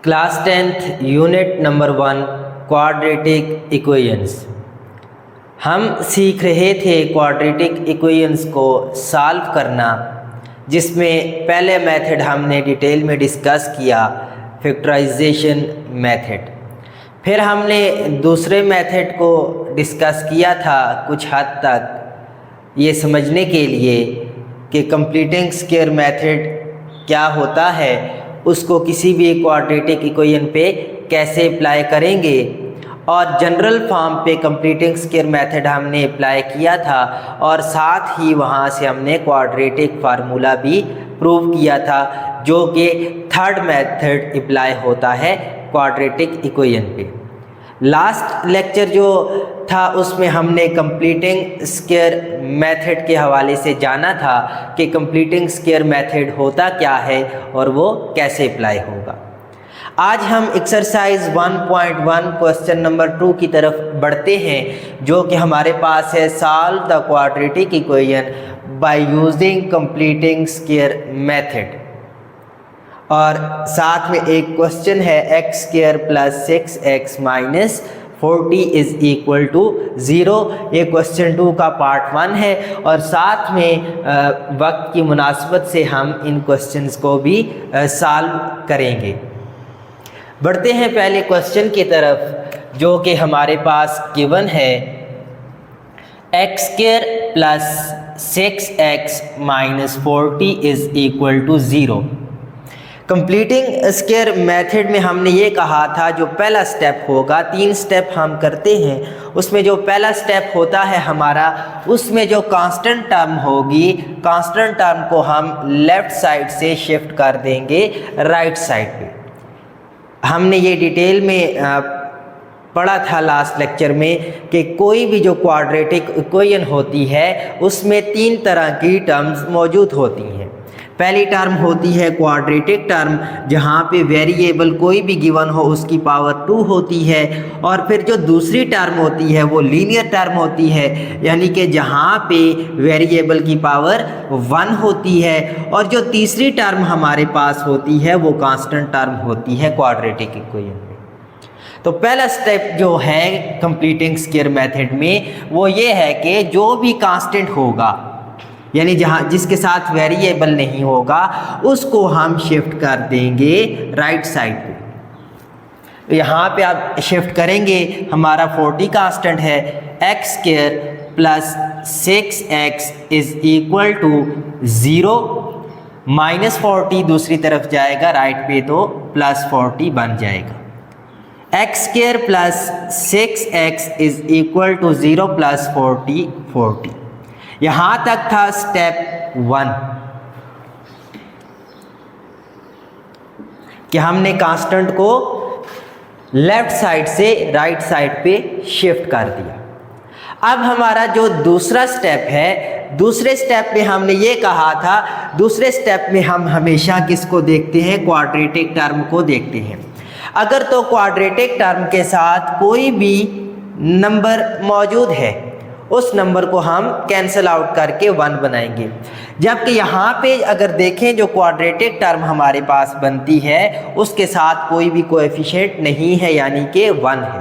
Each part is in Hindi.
Class 10th unit number 1 quadratic equations. हम सीख रहे थे क्वाड्रेटिक इक्वेशंस को सॉल्व करना, जिसमें पहले मेथड हमने डिटेल में डिस्कस किया, फैक्टराइजेशन मेथड। फिर हमने दूसरे मेथड को डिस्कस किया था कुछ हद तक ये समझने के लिए कि कंप्लीटिंग स्क्वायर मेथड क्या होता है, उसको किसी भी क्वाड्रेटिक इक्वेशन पे कैसे अप्लाई करेंगे, और जनरल फॉर्म पे कंप्लीटिंग स्क्वायर मेथड हमने अप्लाई किया था, और साथ ही वहाँ से हमने क्वाड्रेटिक फार्मूला भी प्रूव किया था, जो कि थर्ड मेथड अप्लाई होता है क्वाड्रेटिक इक्वेशन पे। लास्ट लेक्चर जो था उसमें हमने कंप्लीटिंग स्क्वायर मेथड के हवाले से जाना था कि कंप्लीटिंग स्क्वायर मेथड होता क्या है और वो कैसे अप्लाई होगा। आज हम एक्सरसाइज 1.1 क्वेश्चन नंबर 2 की तरफ बढ़ते हैं, जो कि हमारे पास है solve the quadratic equation by using completing square method. और साथ में एक क्वेश्चन है X square plus 6x minus 40 is equal to 0। ये क्वेश्चन 2 का पार्ट 1 है, और साथ में वक्त की मुनासबत से हम इन क्वेश्चंस को भी सॉल्व करेंगे। बढ़ते हैं पहले क्वेश्चन की तरफ, जो कि हमारे पास गिवन है X square plus 6x minus 40 is equal to 0। Completing square method में हमने ये कहा था जो पहला स्टेप होगा, 3 स्टेप हम करते हैं, उसमें जो पहला स्टेप होता है हमारा, उसमें जो कांस्टेंट टर्म होगी, कांस्टेंट टर्म को हम लेफ़्ट साइड से शिफ्ट कर देंगे राइट साइड पे। हमने ये डिटेल में पढ़ा था लास्ट लेक्चर में कि कोई भी जो क्वाड्रेटिक इक्वेशन होती है उसमें 3 तरह की टर्म्स मौजूद होती हैं। पहली टर्म होती है क्वाड्रेटिक टर्म, जहाँ पे वेरिएबल कोई भी गिवन हो उसकी पावर 2 होती है, और फिर जो दूसरी टर्म होती है वो लीनियर टर्म होती है, यानी कि जहाँ पे वेरिएबल की पावर 1 होती है, और जो तीसरी टर्म हमारे पास होती है वो कांस्टेंट टर्म होती है क्वाड्रेटिक इक्वेशन में। तो पहला स्टेप जो है कंप्लीटिंग स्क्वायर मेथड में वो ये है कि जो भी कांस्टेंट होगा, यानी जहाँ जिसके साथ वेरिएबल नहीं होगा, उसको हम शिफ्ट कर देंगे राइट साइड पे। तो यहाँ पे आप शिफ्ट करेंगे, हमारा 40 कांस्टेंट है, X square plus 6x is equal to 0, minus 40 दूसरी तरफ जाएगा राइट पे तो प्लस 40 बन जाएगा। X square plus 6x is equal to 0 plus 40। यहाँ तक था स्टेप 1 कि हमने कांस्टेंट को लेफ्ट साइड से राइट साइड पे शिफ्ट कर दिया। अब हमारा जो दूसरा स्टेप है, दूसरे स्टेप में हमने ये कहा था, दूसरे स्टेप में हम हमेशा किसको देखते हैं, क्वाड्रेटिक टर्म को देखते हैं। अगर तो क्वाड्रेटिक टर्म के साथ कोई भी नंबर मौजूद है, उस नंबर को हम कैंसिल आउट करके 1 बनाएंगे। जबकि यहाँ पे अगर देखें जो क्वाड्रेटिक टर्म हमारे पास बनती है उसके साथ कोई भी कोएफिशिएंट नहीं है, यानी कि 1 है।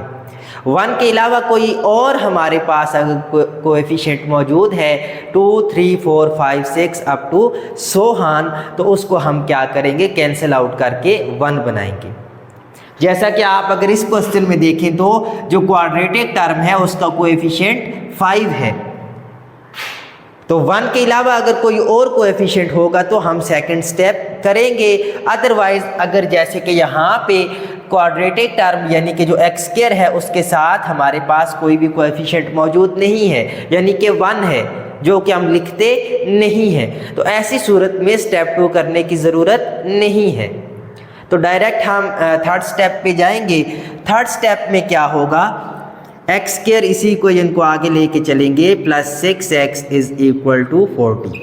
1 के अलावा कोई और हमारे पास अगर कोएफिशिएंट मौजूद है 2, 3, 4, 5, 6 अप टू सो ऑन, तो उसको हम क्या करेंगे, कैंसिल आउट करके 1 बनाएंगे। जैसा कि आप अगर इस क्वेश्चन में देखें तो जो क्वाड्रेटिक टर्म है उसका कोएफिशिएंट 5 है, तो 1 के अलावा अगर कोई और कोएफिशिएंट होगा तो हम सेकंड स्टेप करेंगे। अदरवाइज अगर जैसे कि यहाँ पे क्वाड्रेटिक टर्म यानी कि जो एक्स स्क्वायर है उसके साथ हमारे पास कोई भी कोएफिशिएंट मौजूद नहीं है, यानी कि 1 है, जो कि हम लिखते नहीं हैं, तो ऐसी सूरत में स्टेप 2 करने की ज़रूरत नहीं है। तो डायरेक्ट हम थर्ड स्टेप पे जाएंगे। थर्ड स्टेप में क्या होगा, एक्स स्क्वायर इसी इक्वेशन को आगे लेके चलेंगे, plus 6x is equal to 40।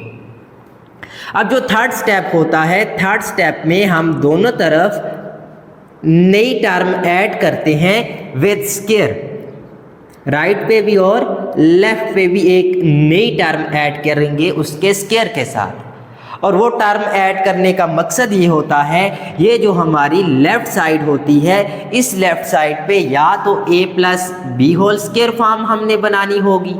अब जो थर्ड स्टेप होता है, थर्ड स्टेप में हम दोनों तरफ नई टर्म ऐड करते हैं विद स्क्वायर, राइट पे भी और लेफ्ट पे भी एक नई टर्म ऐड करेंगे उसके स्क्वायर के साथ। और वो टर्म ऐड करने का मकसद ये होता है, ये जो हमारी लेफ़्ट साइड होती है, इस लेफ़्ट साइड पे या तो a plus B whole square form हमने बनानी होगी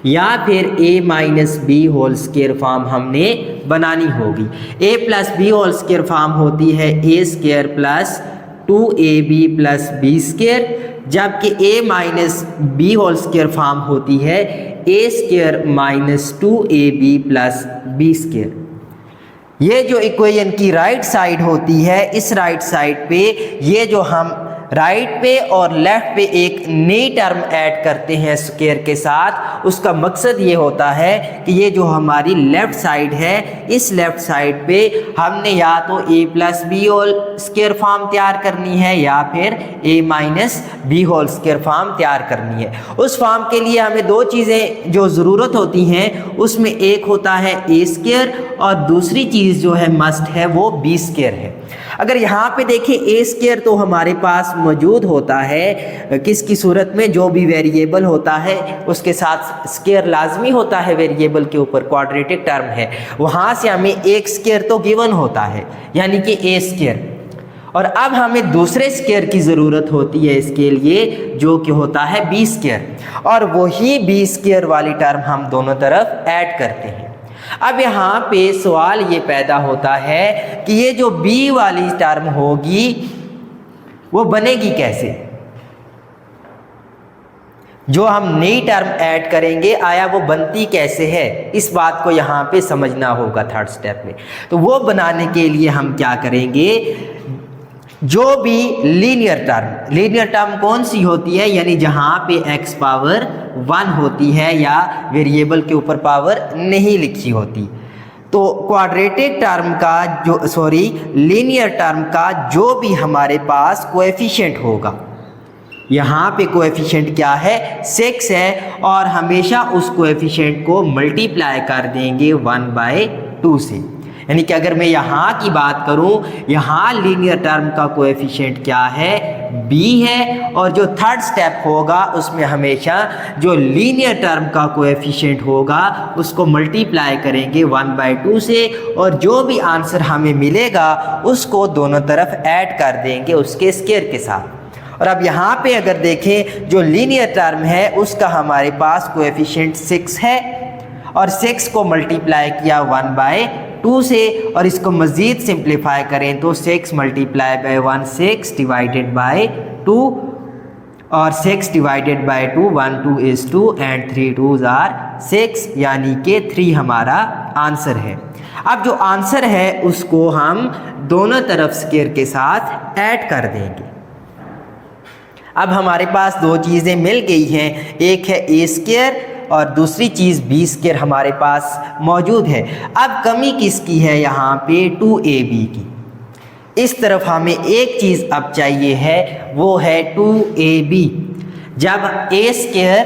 या फिर a minus B whole square form हमने बनानी होगी। a plus B whole square form होती है a square plus 2ab plus B square, जबकि a minus B whole square form होती है a square minus 2ab plus B square. ये जो इक्वेशन की राइट साइड होती है, इस राइट साइड पे ये जो हम राइट पे और लेफ़्ट पे एक नई टर्म ऐड करते हैं स्क्वायर के साथ, उसका मकसद ये होता है कि ये जो हमारी लेफ़्ट साइड है, इस लेफ़्ट साइड पे हमने या तो a plus B whole square form तैयार करनी है या फिर a minus B whole square form तैयार करनी है। उस फॉर्म के लिए हमें दो चीज़ें जो ज़रूरत होती हैं, उसमें एक होता है a स्क्वायर और दूसरी चीज़ जो है मस्ट है वो b स्क्वायर है। अगर यहाँ पे देखें a स्क्वायर तो हमारे पास मौजूद होता है किसकी सूरत में, जो भी वेरिएबल होता है उसके साथ स्क्वायर लाजमी होता है, वेरिएबल के ऊपर क्वाड्रेटिक टर्म है, वहाँ से हमें एक स्क्वायर तो गिवन होता है यानी कि a स्क्वायर। और अब हमें दूसरे स्क्वायर की ज़रूरत होती है इसके लिए, जो कि होता है b स्क्वायर, और वही b स्क्वायर वाली टर्म हम दोनों तरफ ऐड करते हैं। अब यहाँ पे सवाल ये पैदा होता है कि ये जो b वाली टर्म होगी वो बनेगी कैसे, जो हम नई टर्म ऐड करेंगे आया वो बनती कैसे है, इस बात को यहाँ पे समझना होगा थर्ड स्टेप में। तो वो बनाने के लिए हम क्या करेंगे, जो भी लीनियर टर्म कौन सी होती है, यानी जहाँ पे x पावर 1 होती है या वेरिएबल के ऊपर पावर नहीं लिखी होती, तो क्वाड्रेटिक टर्म का लीनियर टर्म का जो भी हमारे पास कोएफिशिएंट होगा, यहाँ पे कोएफिशिएंट क्या है 6 है, और हमेशा उस कोएफिशिएंट को मल्टीप्लाई कर देंगे 1/2 से। यानी कि अगर मैं यहाँ की बात करूँ, यहाँ लीनियर टर्म का कोएफिशिएंट क्या है b है, और जो थर्ड स्टेप होगा उसमें हमेशा जो लीनियर टर्म का कोएफिशिएंट होगा उसको मल्टीप्लाई करेंगे 1/2 से, और जो भी आंसर हमें मिलेगा उसको दोनों तरफ ऐड कर देंगे उसके स्क्वायर के साथ। और अब यहाँ पे अगर देखें, जो लीनियर टर्म है उसका हमारे पास कोएफिशिएंट 6 है, और 6 को मल्टीप्लाई किया 1/2 से, और इसको मज़ीद सिंप्लीफाई करें तो 6 मल्टीप्लाई बाय 1 6 डिवाइडेड बाय 2, और 6 divided by 2 1 2 is 2 and 3 2s are 6, यानी कि 3 हमारा आंसर है। अब जो आंसर है उसको हम दोनों तरफ स्क्वायर के साथ ऐड कर देंगे। अब हमारे पास दो चीज़ें मिल गई हैं, एक है a स्क्वायर और दूसरी चीज़ b स्क्वायर हमारे पास मौजूद है। अब कमी किसकी है, यहाँ पे 2ab की। इस तरफ हमें एक चीज़ अब चाहिए है, वो है 2ab। जब a स्क्वायर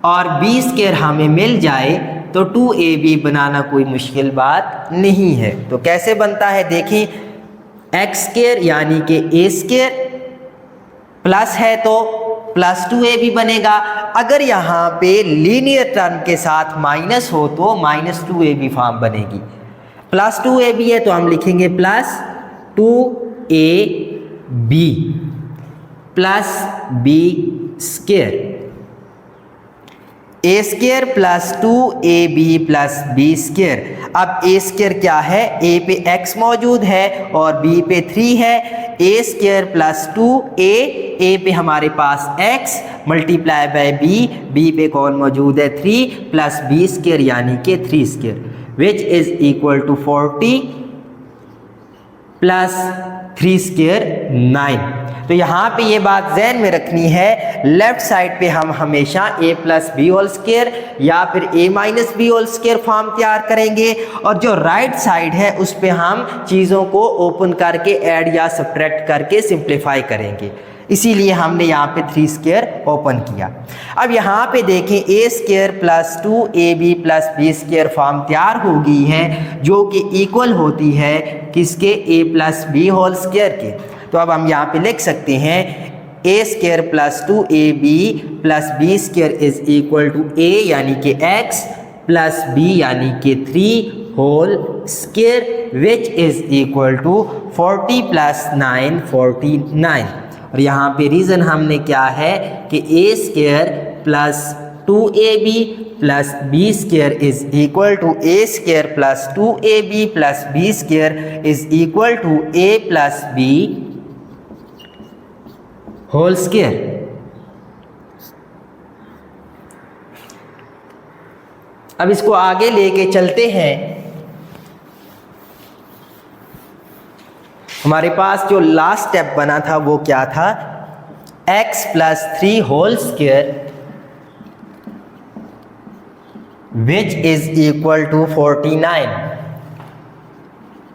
और b स्क्वायर हमें मिल जाए तो 2ab बनाना कोई मुश्किल बात नहीं है। तो कैसे बनता है देखें, x स्क्वायर यानी कि a स्क्वायर प्लस है तो प्लस 2ab बनेगा। अगर यहाँ पे लीनियर टर्म के साथ माइनस हो तो माइनस 2ab फॉर्म बनेगी। प्लस 2ab है तो हम लिखेंगे plus 2ab plus b square, a square plus 2ab plus b square. अब a स्क्वायर क्या है, a पे x मौजूद है और b पे 3 है, a स्क्वायर प्लस 2a पे हमारे पास x मल्टीप्लाई बाय b पे कौन मौजूद है 3 प्लस b स्क्वायर यानी कि 3 square, which is equal to 40 plus 3 square 9। तो यहाँ पे ये बात ज़हन में रखनी है, लेफ्ट साइड पे हम हमेशा a plus B whole square या फिर a minus B whole square form तैयार करेंगे, और जो राइट साइड है उस पे हम चीज़ों को ओपन करके ऐड या सब्ट्रैक्ट करके सिंप्लीफाई करेंगे। इसीलिए हमने यहाँ पे 3 स्क्वायर ओपन किया। अब यहाँ पे देखें a square plus 2ab plus b square form तैयार हो गई है, जो कि इक्वल होती है किसके, a plus B whole square के। तो अब हम यहाँ पे लिख सकते हैं a square plus 2ab plus b square is equal to a यानी कि x प्लस b यानी कि 3 whole square which is equal to 40 plus 9 49। और यहाँ पे रीज़न हमने क्या है कि A square plus 2ab plus B square is equal to A square plus 2ab plus B square is equal to a plus B whole square. अब इसको आगे लेके चलते हैं। हमारे पास जो लास्ट स्टेप बना था वो क्या था, x plus 3 whole square which is equal to 49।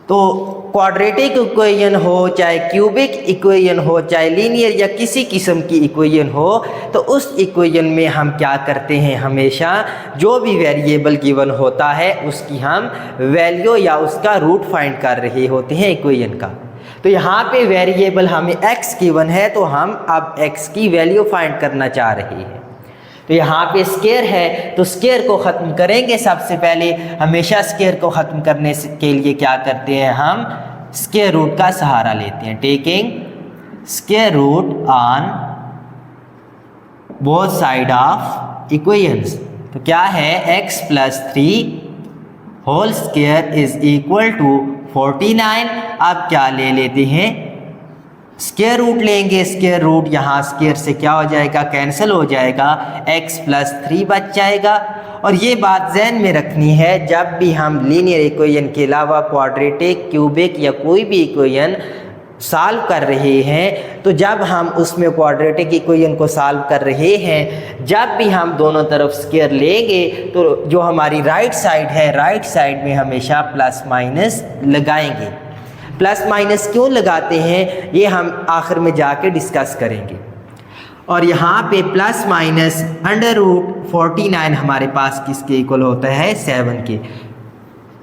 तो क्वाड्रेटिक इक्वेशन हो, चाहे क्यूबिक इक्वेशन हो, चाहे लीनियर या किसी किस्म की इक्वेशन हो, तो उस इक्वेशन में हम क्या करते हैं, हमेशा जो भी वेरिएबल गिवन होता है उसकी हम वैल्यू या उसका रूट फाइंड कर रहे होते हैं इक्वेशन का। तो यहाँ पे वेरिएबल हमें x गिवन है, तो हम अब x की वैल्यू फाइंड करना चाह रहे हैं। तो यहाँ पे स्क्वायर है, तो स्क्वायर को ख़त्म करेंगे। सबसे पहले हमेशा स्क्वायर को ख़त्म करने के लिए क्या करते हैं, हम स्क्वायर रूट का सहारा लेते हैं। Taking square root on both side of equations. तो क्या है, x plus 3 whole square is equal to 49। अब क्या ले लेते हैं, स्क्वायर रूट लेंगे। स्क्वायर रूट यहाँ स्क्वायर से क्या हो जाएगा, कैंसिल हो जाएगा, x प्लस 3 बच जाएगा। और ये बात ज़हन में रखनी है, जब भी हम लीनियर इक्वेशन के अलावा क्वाड्रेटिक, क्यूबिक या कोई भी इक्वेशन सॉल्व कर रहे हैं, तो जब हम उसमें क्वाड्रेटिक इक्वेशन को सॉल्व कर रहे हैं, जब भी हम दोनों तरफ स्क्वायर लेंगे तो जो हमारी राइट साइड है, राइट साइड में हमेशा प्लस माइनस लगाएंगे। प्लस माइनस क्यों लगाते हैं ये हम आखिर में जाके डिस्कस करेंगे। और यहाँ पे प्लस माइनस अंडर रूट 49 हमारे पास किसके इक्वल होता है, 7 के।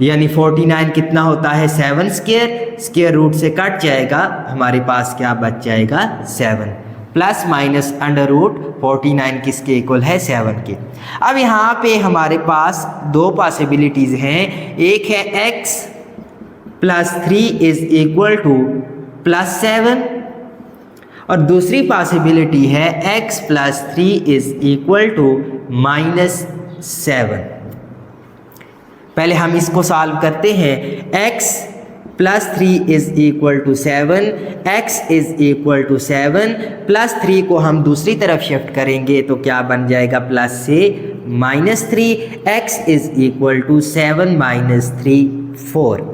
यानी 49 कितना होता है, 7 स्क्वायर। स्क्वायर रूट से कट जाएगा, हमारे पास क्या बच जाएगा, 7। प्लस माइनस अंडर रूट 49 किसके इक्वल है, 7 के। अब यहाँ पे हमारे पास दो पॉसिबिलिटीज़ हैं। एक है x plus 3 is equal to plus 7, और दूसरी पॉसिबिलिटी है x plus 3 is equal to minus 7। पहले हम इसको सॉल्व करते हैं। x plus 3 is equal to 7, x is equal to 7 plus 3 को हम दूसरी तरफ शिफ्ट करेंगे तो क्या बन जाएगा, प्लस से minus 3, x is equal to 7 minus 3 4।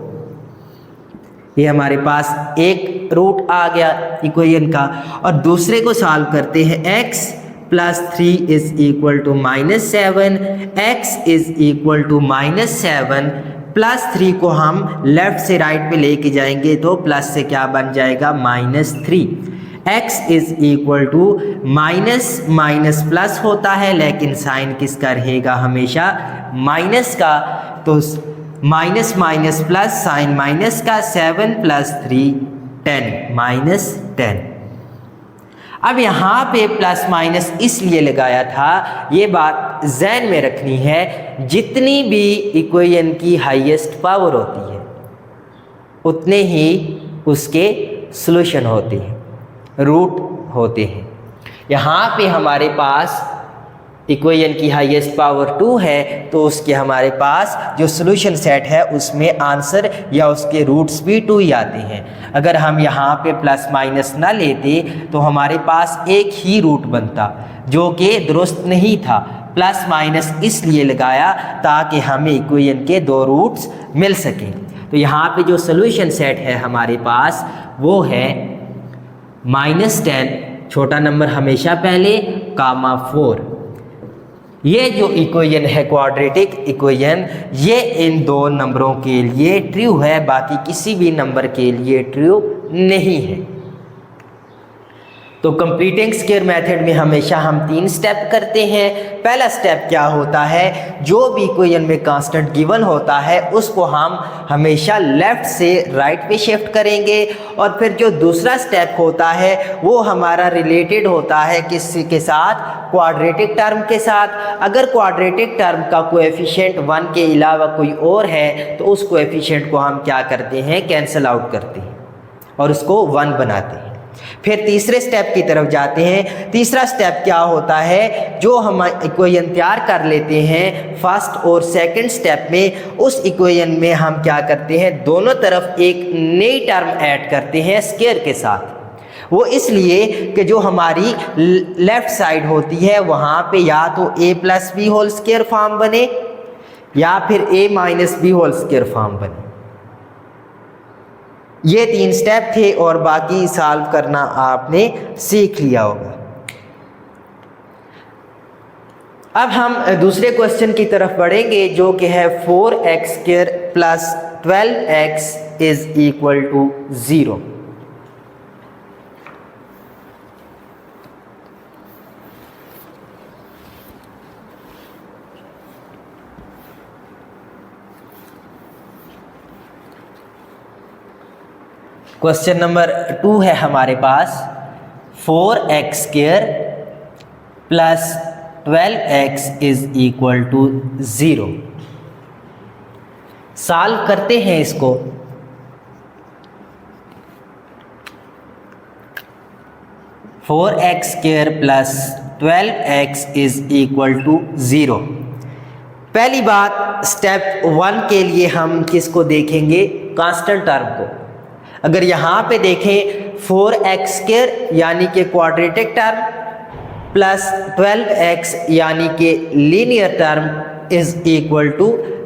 ये हमारे पास एक रूट आ गया इक्वेशन का। और दूसरे को सॉल्व करते हैं। x plus 3 is equal to minus 7, x is equal to minus 7 plus 3 को हम लेफ्ट से राइट पे लेके जाएंगे तो प्लस से क्या बन जाएगा, minus 3। x is equal to minus minus plus होता है, लेकिन साइन किसका रहेगा, हमेशा माइनस का। तो minus minus plus, sign minus का, 7 प्लस 3 10 माइनस 10। अब यहाँ पे प्लस माइनस इसलिए लगाया था, ये बात ज़हन में रखनी है, जितनी भी इक्वेशन की हाईएस्ट पावर होती है उतने ही उसके सॉल्यूशन होते हैं, रूट होते हैं। यहाँ पे हमारे पास इक्वेशन की हाईएस्ट पावर 2 है, तो उसके हमारे पास जो सॉल्यूशन सेट है उसमें आंसर या उसके रूट्स भी 2 ही आते हैं। अगर हम यहाँ पे प्लस माइनस ना लेते तो हमारे पास एक ही रूट बनता, जो कि दुरुस्त नहीं था। प्लस माइनस इसलिए लगाया ताकि हमें इक्वेशन के 2 रूट्स मिल सकें। तो यहाँ पे जो सॉल्यूशन सेट है हमारे पास वो है -10, छोटा नंबर हमेशा पहले, कामा 4। ये जो इक्वेशन है क्वाड्रेटिक इक्वेशन, ये इन 2 नंबरों के लिए ट्रू है, बाकी किसी भी नंबर के लिए ट्रू नहीं है। तो कंप्लीटिंग स्क्वायर मेथड में हमेशा हम 3 स्टेप करते हैं। पहला स्टेप क्या होता है, जो भी इक्वेशन में कांस्टेंट गिवन होता है उसको हम हमेशा लेफ़्ट से राइट पे शिफ्ट करेंगे, और फिर जो दूसरा स्टेप होता है वो हमारा रिलेटेड होता है किसी के साथ, क्वाड्रेटिक टर्म के साथ। अगर क्वाड्रेटिक टर्म का कोएफिशिएंट 1 के अलावा कोई और है तो उस कोएफिशिएंट को हम क्या करते हैं, कैंसिल आउट करते हैं और उसको 1 बनाते हैं। फिर तीसरे स्टेप की तरफ जाते हैं। तीसरा स्टेप क्या होता है, जो हम इक्वेशन तैयार कर लेते हैं फर्स्ट और सेकंड स्टेप में, उस इक्वेशन में हम क्या करते हैं, दोनों तरफ एक नई टर्म ऐड करते हैं स्क्वायर के साथ। वो इसलिए कि जो हमारी लेफ्ट साइड होती है वहाँ पे या तो a + b whole square form बने या फिर a - b whole square form बने। ये 3 स्टेप थे और बाकी सॉल्व करना आपने सीख लिया होगा। अब हम दूसरे क्वेश्चन की तरफ बढ़ेंगे जो कि है 4x² + 12x = 0। क्वेश्चन नंबर 2 है हमारे पास 4x² + 12x = 0। सॉल्व करते हैं इसको। Four x square plus 12x = 0। पहली बात, स्टेप 1 के लिए हम किसको देखेंगे, कांस्टेंट टर्म को। अगर यहाँ पे देखें 4x² यानी कि क्वाड्रेटिक टर्म प्लस 12x यानी कि लीनियर टर्म =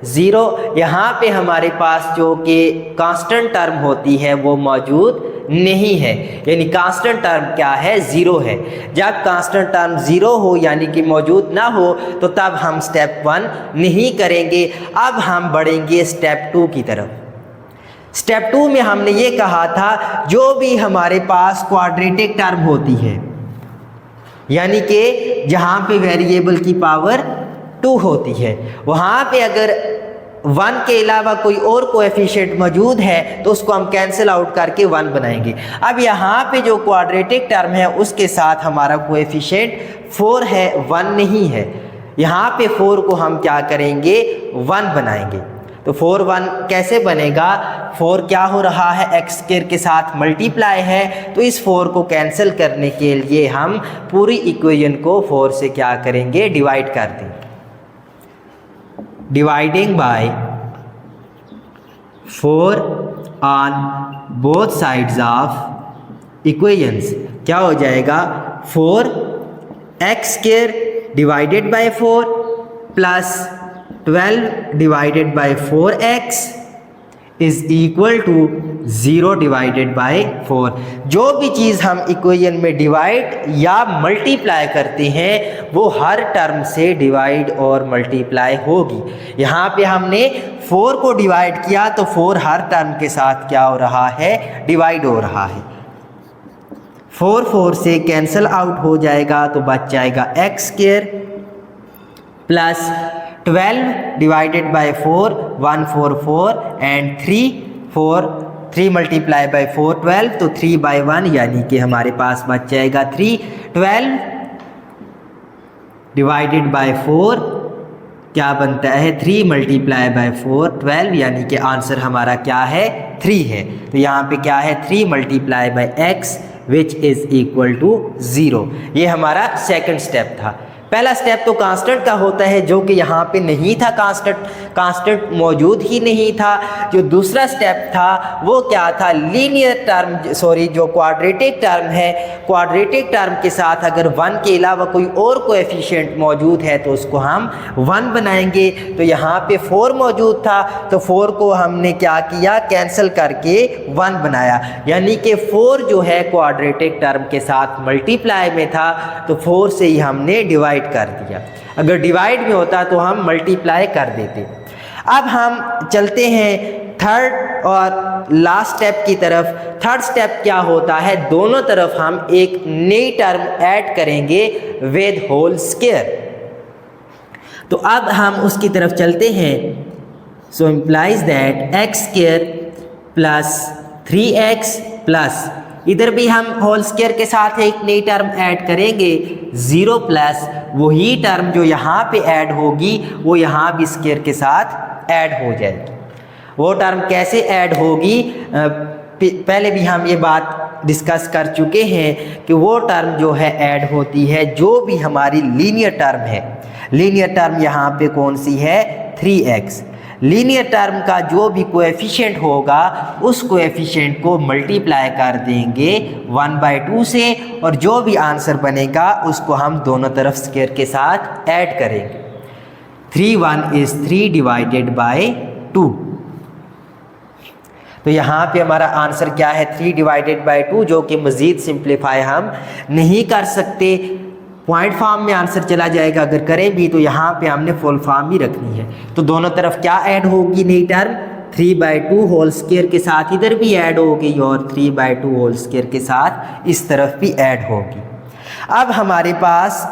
0। यहाँ पे हमारे पास जो कि कांस्टेंट टर्म होती है वो मौजूद नहीं है, यानी कांस्टेंट टर्म क्या है, 0 है। जब कांस्टेंट टर्म 0 हो यानी कि मौजूद ना हो तो तब हम स्टेप 1 नहीं करेंगे। अब हम बढ़ेंगे स्टेप 2 की तरफ। स्टेप 2 में हमने ये कहा था जो भी हमारे पास क्वाड्रेटिक टर्म होती है, यानी कि जहाँ पे वेरिएबल की पावर 2 होती है, वहाँ पे अगर 1 के अलावा कोई और कोएफिशिएंट मौजूद है तो उसको हम कैंसिल आउट करके 1 बनाएंगे। अब यहाँ पे जो क्वाड्रेटिक टर्म है उसके साथ हमारा कोएफिशिएंट 4 है, 1 नहीं है। यहाँ पे 4 को हम क्या करेंगे, 1 बनाएंगे। तो 4 1 कैसे बनेगा, 4 क्या हो रहा है, x² के साथ मल्टीप्लाई है, तो इस 4 को कैंसिल करने के लिए हम पूरी इक्वेशन को 4 से क्या करेंगे, डिवाइड कर देंगे। Dividing by 4 on both sides of equations क्या हो जाएगा, 4x² divided by 4 plus 12 divided by 4x = 0 divided by 4। जो भी चीज़ हम इक्वेशन में डिवाइड या मल्टीप्लाई करते हैं वो हर टर्म से डिवाइड और मल्टीप्लाई होगी। यहाँ पे हमने 4 को डिवाइड किया तो 4 हर टर्म के साथ क्या हो रहा है, डिवाइड हो रहा है। 4 से कैंसिल आउट हो जाएगा तो बच जाएगा x² plus 12 divided by 4 1 4 4 and 3 multiply by 4 12, तो 3/1 यानी कि हमारे पास बच जाएगा 3। 12 डिवाइडेड बाय 4 क्या बनता है, 3 मल्टीप्लाई बाय 4 12, यानी कि आंसर हमारा क्या है, 3 है। तो यहाँ पे क्या है, 3 मल्टीप्लाई बाय x = 0। ये हमारा सेकंड स्टेप था। पहला स्टेप तो कांस्टेंट का होता है जो कि यहाँ पे नहीं था, कांस्टेंट मौजूद ही नहीं था। जो दूसरा स्टेप था वो क्या था, लीनियर टर्म, जो क्वाड्रेटिक टर्म है, क्वाड्रेटिक टर्म के साथ अगर 1 के अलावा कोई और कोएफिशिएंट मौजूद है तो उसको हम 1 बनाएंगे। तो यहाँ पे 4 मौजूद था तो 4 को हमने क्या किया, कैंसिल करके 1 बनाया, यानी कि 4 जो है क्वाड्रेटिक टर्म के साथ मल्टीप्लाई में था तो 4 से ही हमने डिवाइड कर दिया। अगर डिवाइड में होता तो हम मल्टीप्लाई कर देते। अब हम चलते हैं थर्ड और लास्ट स्टेप की तरफ। थर्ड स्टेप क्या होता है, दोनों तरफ हम एक नई टर्म ऐड करेंगे विद होल स्क्वायर। तो अब हम उसकी तरफ चलते हैं। So implies that x square plus 3x plus, इधर भी हम होल स्क्वायर के साथ एक नई टर्म ऐड करेंगे 0 प्लस वही टर्म जो यहाँ पे ऐड होगी वो यहाँ भी स्क्वायर के साथ ऐड हो जाएगी। वो टर्म कैसे ऐड होगी, पहले भी हम ये बात डिस्कस कर चुके हैं कि वो टर्म जो है ऐड होती है जो भी हमारी लीनियर टर्म है। लीनियर टर्म यहाँ पे कौन सी है, 3x। लीनियर टर्म का जो भी कोएफिशिएंट होगा उस कोएफिशिएंट को मल्टीप्लाई कर देंगे 1/2 से, और जो भी आंसर बनेगा उसको हम दोनों तरफ स्क्वायर के साथ ऐड करेंगे। 3 1 is 3 divided by 2। तो यहाँ पे हमारा आंसर क्या है, 3 डिवाइडेड बाई 2, जो कि मज़ीद सिंप्लीफाई हम नहीं कर सकते, पॉइंट फॉर्म में आंसर चला जाएगा। अगर करें भी तो यहाँ पे हमने फुल फॉर्म ही रखनी है। तो दोनों तरफ क्या ऐड होगी नई टर्म, 3/2 होल स्क्वायर के साथ इधर भी ऐड होगी और 3/2 होल स्क्वायर के साथ इस तरफ भी ऐड होगी। अब हमारे पास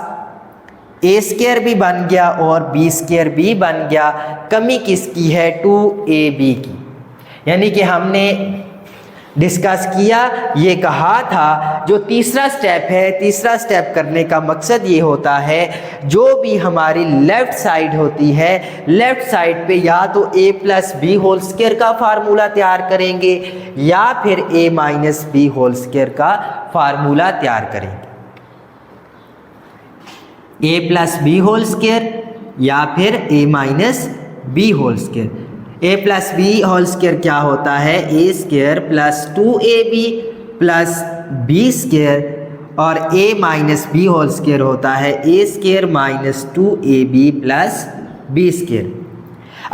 a स्क्वायर भी बन गया और b स्क्वायर भी बन गया। कमी किसकी है, 2ab की। यानी कि हमने डिस्कस किया, ये कहा था जो तीसरा स्टेप है, तीसरा स्टेप करने का मकसद ये होता है जो भी हमारी लेफ़्ट साइड होती है, लेफ़्ट साइड पे या तो a plus B whole square का फार्मूला तैयार करेंगे या फिर a minus B whole square का फार्मूला तैयार करेंगे। a plus B whole square या फिर a minus B whole square. a plus B whole square क्या होता है, a square plus 2ab plus b square, और a minus B whole square होता है a square minus 2ab plus b square.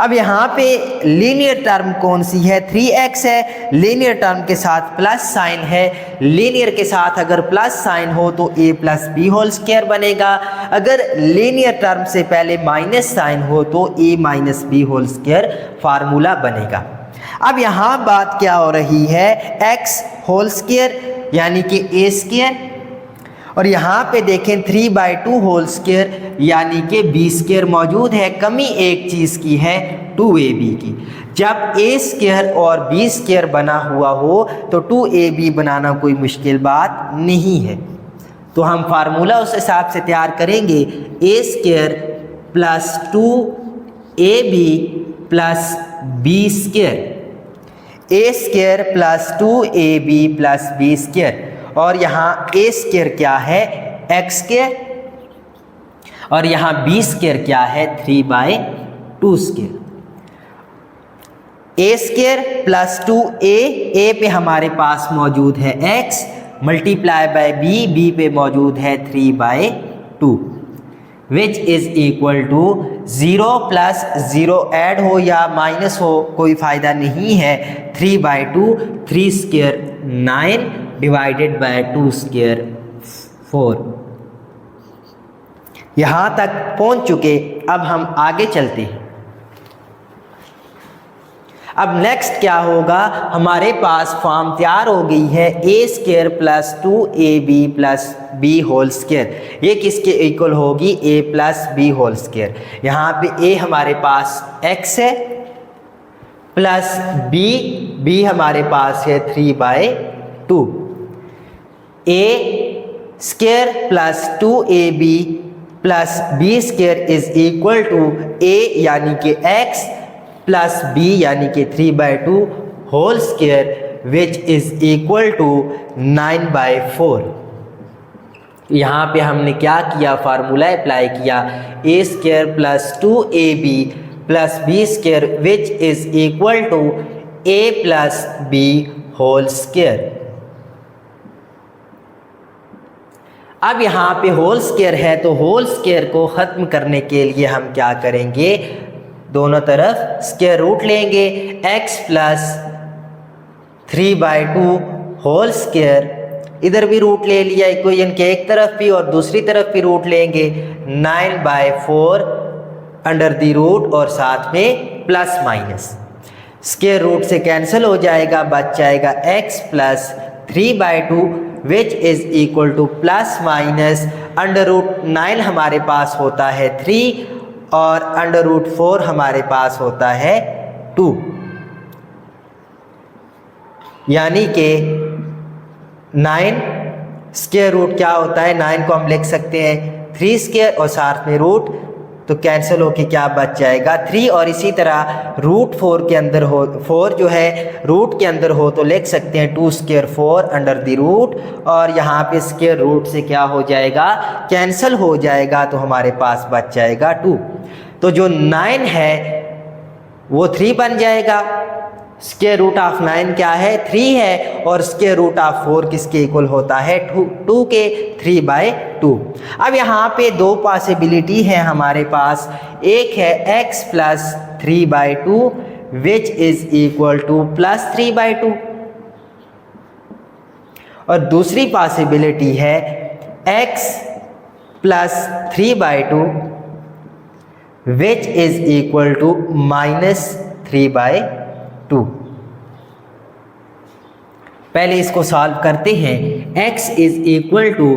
अब यहाँ पे लीनियर टर्म कौन सी है, 3x है। लीनियर टर्म के साथ प्लस साइन है, लीनियर के साथ अगर प्लस साइन हो तो a plus B whole square बनेगा। अगर लीनियर टर्म से पहले माइनस साइन हो तो a minus B whole square formula बनेगा। अब यहाँ बात क्या हो रही है, x होल स्क्वायर यानी कि a स्क्वायर, और यहाँ पे देखें 3/2 होल स्क्वायर यानी कि b स्क्वायर मौजूद है। कमी एक चीज़ की है, 2ab की। जब a स्क्वायर और b स्क्वायर बना हुआ हो तो 2ab बनाना कोई मुश्किल बात नहीं है। तो हम फार्मूला उस हिसाब से तैयार करेंगे, a square plus 2ab plus b square, a square plus 2ab plus b square, और यहाँ a स्क्वायर क्या है, x स्क्वायर, और यहाँ b स्क्वायर क्या है, 3/2 square. a square plus 2a पे हमारे पास मौजूद है x, मल्टीप्लाई बाय b पे मौजूद है 3/2, which is equal to 0 plus 0 add हो या माइनस हो कोई फ़ायदा नहीं है, 3/2, 3 स्क्वायर 9 डिवाइडेड बाय 2 स्क्वायर 4। यहाँ तक पहुँच चुके, अब हम आगे चलते हैं। अब नेक्स्ट क्या होगा, हमारे पास फॉर्म तैयार हो गई है a square plus 2ab plus b whole square. ये किसके इक्वल होगी, a plus b whole square. यहाँ पे a हमारे पास x है प्लस b हमारे पास है 3/2। a square plus 2ab plus b square is equal to a यानी कि x प्लस b यानी कि 3/2 whole square which is equal to 9/4। यहाँ पे हमने क्या किया, फार्मूला अप्लाई किया, a square plus 2ab plus b square which is equal to a plus b whole square. अब यहाँ पे होल स्क्वायर है तो होल स्क्वायर को ख़त्म करने के लिए हम क्या करेंगे, दोनों तरफ स्क्वायर रूट लेंगे, x प्लस 3/2 होल स्क्वायर, इधर भी रूट ले लिया इक्वेशन के एक तरफ भी और दूसरी तरफ भी रूट लेंगे, 9/4 अंडर द रूट और साथ में प्लस माइनस। स्क्वायर रूट से कैंसिल हो जाएगा, बच जाएगा x plus 3/2 which is equal to plus minus √9 हमारे पास होता है 3 और √4 हमारे पास होता है 2, यानी कि 9 स्क्वायर रूट क्या होता है, 9 को हम लिख सकते हैं 3 स्क्वायर और साथ में रूट, तो कैंसिल होके क्या बच जाएगा 3। और इसी तरह √4 के अंदर हो, 4 जो है रूट के अंदर हो तो लिख सकते हैं 2 स्क्वायर 4 अंडर द रूट, और यहाँ पे स्क्वायर रूट से क्या हो जाएगा, कैंसिल हो जाएगा, तो हमारे पास बच जाएगा 2। तो जो 9 है वो 3 बन जाएगा, स्क्वायर रूट ऑफ 9 क्या है 3 है, और स्क्वायर रूट ऑफ 4 किसके इक्वल होता है 2 के 3/2। अब यहाँ पे दो पॉसिबिलिटी है हमारे पास, एक है x plus 3/2 which is equal to plus 3/2, और दूसरी पॉसिबिलिटी है x plus 3/2 which is equal to minus 3/2। पहले इसको सॉल्व करते हैं। x is equal to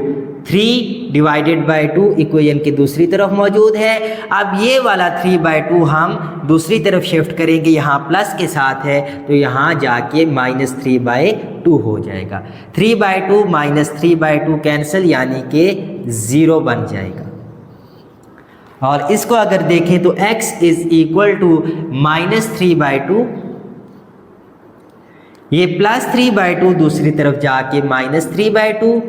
3/2 equation के दूसरी तरफ मौजूद है। अब ये वाला 3/2 हम दूसरी तरफ शिफ्ट करेंगे, यहाँ प्लस के साथ है तो यहाँ जाके माइनस 3/2 हो जाएगा। 3/2 माइनस 3/2 कैंसिल, यानी कि 0 बन जाएगा। और इसको अगर देखें तो x is equal to minus 3/2, ये प्लस 3/2 दूसरी तरफ जाके माइनस 3/2,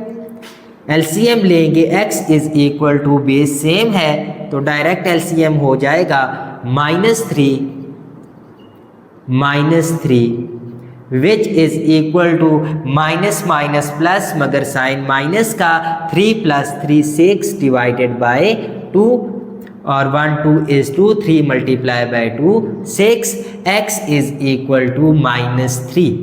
एलसीएम लेंगे x is equal to base same है तो डायरेक्ट एलसीएम हो जाएगा -3 which is equal to minus minus plus, मगर साइन माइनस का 3 + 3 6/2 और 1 2 is 2, 3 × 2 6, x is equal to -3।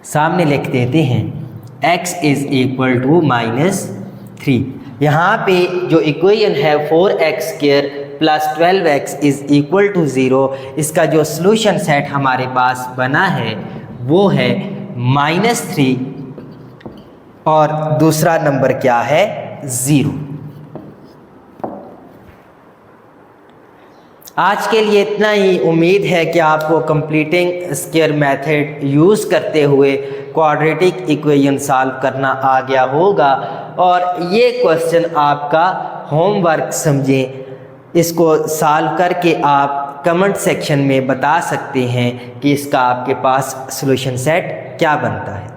सामने लिख देते हैं x इज इक्वल टू -3। यहाँ पे जो इक्वेशन है 4x² + 12x is equal to 0, इसका जो सॉल्यूशन सेट हमारे पास बना है वो है -3 और दूसरा नंबर क्या है 0। आज के लिए इतना ही। उम्मीद है कि आपको कंप्लीटिंग स्क्वायर मेथड यूज़ करते हुए क्वाड्रेटिक इक्वेशन सॉल्व करना आ गया होगा, और ये क्वेश्चन आपका होमवर्क समझें। इसको सॉल्व करके आप कमेंट सेक्शन में बता सकते हैं कि इसका आपके पास सॉल्यूशन सेट क्या बनता है।